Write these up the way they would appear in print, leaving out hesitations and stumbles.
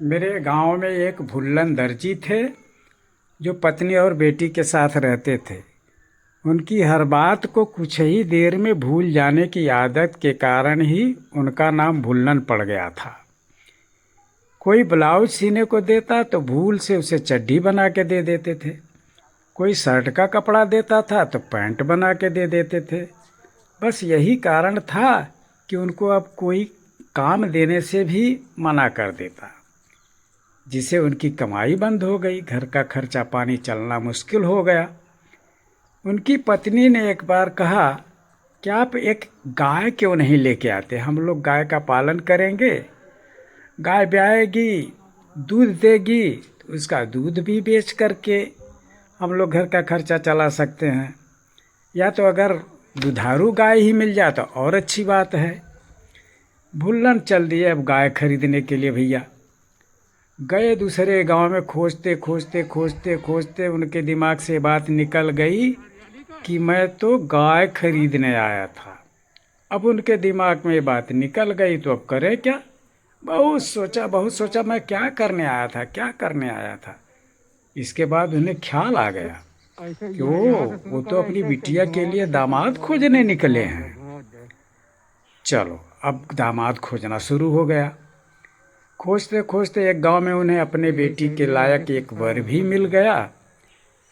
मेरे गांव में एक भुल्लन दर्जी थे जो पत्नी और बेटी के साथ रहते थे। उनकी हर बात को कुछ ही देर में भूल जाने की आदत के कारण ही उनका नाम भुल्लन पड़ गया था। कोई ब्लाउज सीने को देता तो भूल से उसे चड्डी बना के दे देते थे। कोई शर्ट का कपड़ा देता था तो पैंट बना के दे देते थे। बस यही कारण था कि उनको अब कोई काम देने से भी मना कर देता, जिससे उनकी कमाई बंद हो गई। घर का खर्चा पानी चलना मुश्किल हो गया। उनकी पत्नी ने एक बार कहा, क्या आप एक गाय क्यों नहीं लेके आते? हम लोग गाय का पालन करेंगे। गाय ब्याएगी, दूध देगी, तो उसका दूध भी बेच करके हम लोग घर का खर्चा चला सकते हैं। या तो अगर दुधारू गाय ही मिल जाए तो और अच्छी बात है। भुल्लन चल दिए अब गाय खरीदने के लिए। भैया गए दूसरे गांव में, खोजते खोजते खोजते खोजते उनके दिमाग से बात निकल गई कि मैं तो गाय खरीदने आया था। अब उनके दिमाग में ये बात निकल गई तो अब करे क्या? बहुत सोचा मैं क्या करने आया था। इसके बाद उन्हें ख्याल आ गया कि वो तो अपनी बिटिया के लिए दामाद खोजने निकले हैं। चलो अब दामाद खोजना शुरू हो गया। खोजते खोजते एक गांव में उन्हें अपने बेटी के लायक एक वर भी मिल गया,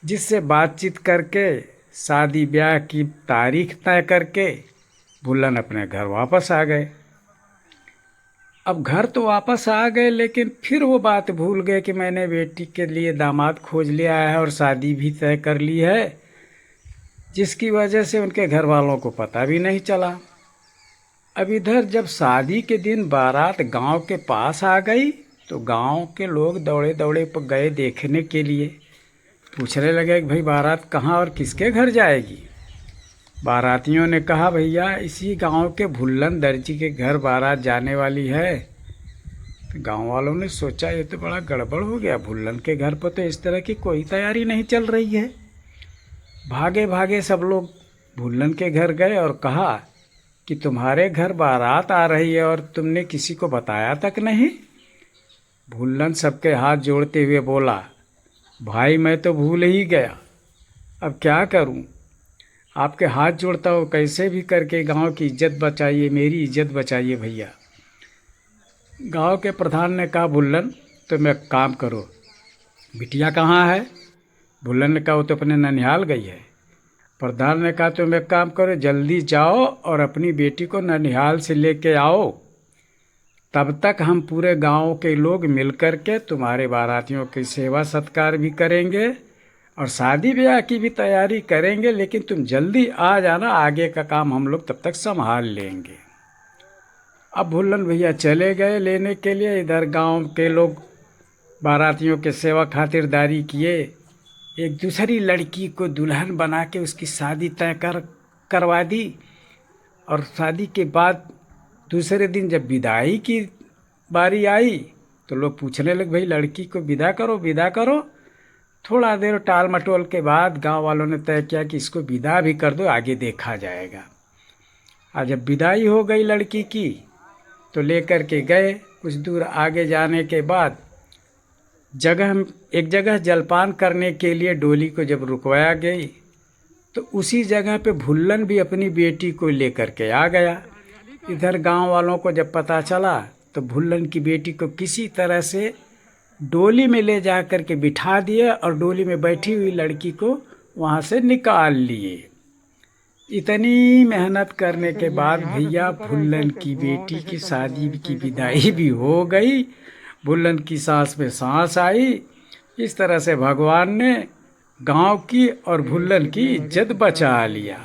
जिससे बातचीत करके शादी ब्याह की तारीख तय करके भुल्लन अपने घर वापस आ गए। अब घर तो वापस आ गए, लेकिन फिर वो बात भूल गए कि मैंने बेटी के लिए दामाद खोज लिया है और शादी भी तय कर ली है, जिसकी वजह से उनके घर वालों को पता भी नहीं चला। अब इधर जब शादी के दिन बारात गांव के पास आ गई तो गांव के लोग दौड़े दौड़े पर गए देखने के लिए। पूछने लगे कि भाई बारात कहाँ और किसके घर जाएगी? बारातियों ने कहा, भैया इसी गांव के भुल्लन दर्जी के घर बारात जाने वाली है। तो गांव वालों ने सोचा ये तो बड़ा गड़बड़ हो गया, भुल्लन के घर पर तो इस तरह की कोई तैयारी नहीं चल रही है। भागे भागे सब लोग भुल्लन के घर गए और कहा कि तुम्हारे घर बारात आ रही है और तुमने किसी को बताया तक नहीं। भुल्लन सबके हाथ जोड़ते हुए बोला, भाई मैं तो भूल ही गया, अब क्या करूं? आपके हाथ जोड़ता हूँ, कैसे भी करके गांव की इज्जत बचाइए, मेरी इज्जत बचाइए भैया। गांव के प्रधान ने कहा, भुल्लन तुम एक काम करो, बिटिया कहाँ है? भुल्लन ने कहा, वो तो अपने ननिहाल गई है। प्रधान ने कहा, तुम एक काम करो, जल्दी जाओ और अपनी बेटी को ननिहाल से लेके आओ। तब तक हम पूरे गांव के लोग मिल कर के तुम्हारे बारातियों की सेवा सत्कार भी करेंगे और शादी ब्याह की भी तैयारी करेंगे, लेकिन तुम जल्दी आ जाना, आगे का काम हम लोग तब तक संभाल लेंगे। अब भुल्लन भैया चले गए लेने के लिए। इधर गांव के लोग बारातियों के सेवा खातिरदारी किए। एक दूसरी लड़की को दुल्हन बना के उसकी शादी तय करवा दी। और शादी के बाद दूसरे दिन जब विदाई की बारी आई तो लोग पूछने लगे, भाई लड़की को विदा करो। थोड़ा देर टाल मटोल के बाद गांव वालों ने तय किया कि इसको विदा भी कर दो, आगे देखा जाएगा। और जब विदाई हो गई लड़की की तो लेकर के गए। कुछ दूर आगे जाने के बाद एक जगह जलपान करने के लिए डोली को जब रुकवाया गई तो उसी जगह पे भुल्लन भी अपनी बेटी को लेकर के आ गया। इधर गांव वालों को जब पता चला तो भुल्लन की बेटी को किसी तरह से डोली में ले जा कर के बिठा दिए और डोली में बैठी हुई लड़की को वहाँ से निकाल लिए। इतनी मेहनत करने के बाद भैया भुल्लन की बेटी की शादी की विदाई भी हो गई। भुल्लन की सांस में सांस आई। इस तरह से भगवान ने गांव की और भुल्लन की इज्जत बचा लिया।